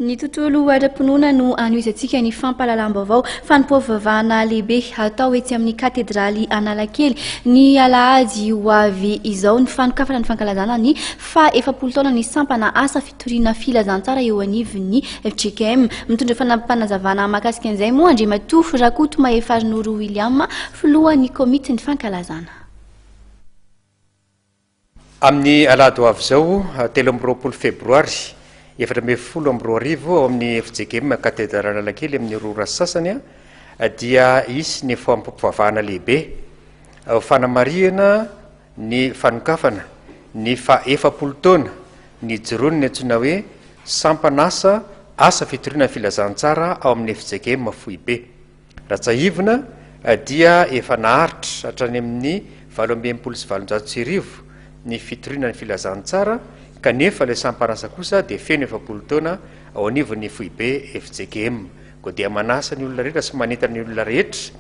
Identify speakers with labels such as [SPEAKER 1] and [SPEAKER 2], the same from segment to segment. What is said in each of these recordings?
[SPEAKER 1] Ny tontolo ara-pinoana no anoizatsika ny fampahalalam-baovao fanompoavavahana lehibe atao etsy amin'ny katedraly Analakely ny alahady ho avy izao ny fanokafana ny fankalazana ny fa-efapolo taona ny sampana asa fitoriana filazantsara eo anivon'ny FJKM. Mitondra fanazavana mahakasika an'izay moa Andriamatoa Rakoto Mahefarinoro William filohan'ny komity ny fankalazana.
[SPEAKER 2] Amin'ny alahady ho avy izao 13 febroary 2024 ao amin'ny FJKM katedraly Analakely amin'ny rora sasany dia isy ny fampivavahana lehibe fanamariana ny fanokafana ny fa-efapolo taona ny jironiny antsoina hoe sampanasa asa fitoriana filazantsara ao amin'ny FJKM Fohibe. Ratsaivona dia efa naharitra hatrany amin'ny 829 ny fitoriana ny filazantsara kanefa ilay sampanasa kosa dia feno efapolo taona ao anivon'ny Fohibe FJKM. Koa dia manasa ny olona rehetra sy manentana ny olona rehetra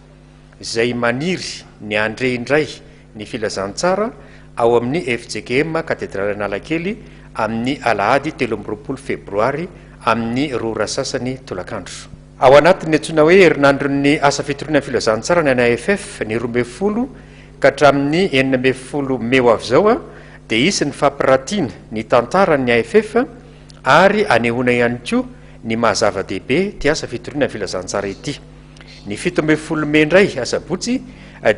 [SPEAKER 2] izay maniry ny andre indray ny filazantsara ao amin'ny FJKM katedraly Analakely amin'ny alahady 13 febroary amin'ny rora sasany tolakandro. Ao anatin'ny antsoina hoe herinandron'ny asa fitoriana filazantsara ny AFF ny 12 ka hatramin'ny 14 Meo avy zao dia isy ny fampiratiana ny tantaran'ny AFF ary anehoana ihany koa ny mahazava-dehibe ty asa fitoriana filazantsara ity. Ny 17 Mei indray asabotsy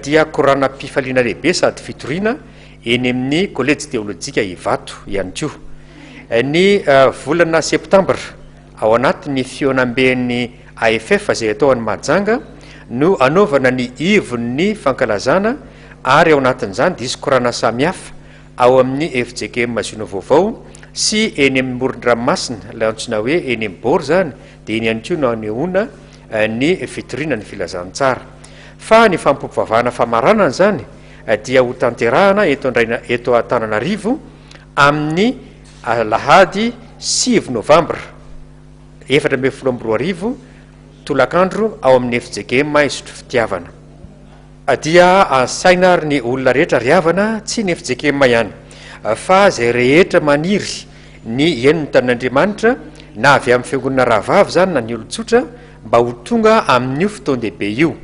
[SPEAKER 2] dia korana mpifaliana lehibe sady fitoriana eny amin'ny kolejy teolojika Ivato ihany koa. Ny volana septambra ao anatin'ny fionamben'ny AFF izay atao any Mahajanga no anaovana ny ivon'ny fankalazana ary ao anatin'izany dia isy korana samihafa ao amin'ny FJKM Masino Vaovao sy eny amin'ny moron-dranomasina ilay antsoina hoe eny amin'ny Bor zany dia eny ihany koa no anehoana ny fitoriana ny filazantsara. Fa ny fampivavahana famaranana zany dia ho tanterahana eto Antananarivo amin'ny alahady 9 Novambra 2024 tolakandro ao amin'ny FJKM Isotro Fitiavana. Dia asaina ary ny olona rehetra riavana tsy ny FJKM ihany fa zay rehetra maniry ny eniny tanin'Andriamanitra na avy amin'ny fiangonana rahavavy zany na ny olon-tsotra mba ho tonga amin'io fotoan-dehibe io.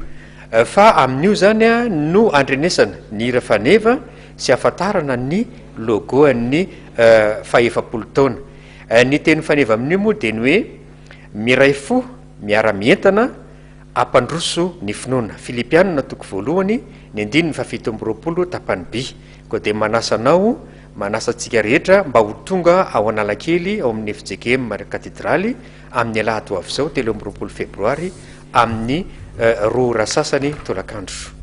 [SPEAKER 2] Fa amin'io zany no andrenesana ny hira faneva sy ahafantarana ny logo an'ny fa-efapolo taona. Ny teny faneva amin'io moa dia ny hoe miray fo miara-mientana ampandroso ny finoana. Filipianina 2:1 ny 7:20 tapany B. Koa dia manasanao manasantsika rehetra mba ho tonga ao Analakely ao amin'ny FJKM katedraly amin'ny alahady ho avy izao 13 febroary amin'ny rora sasany tolakandro.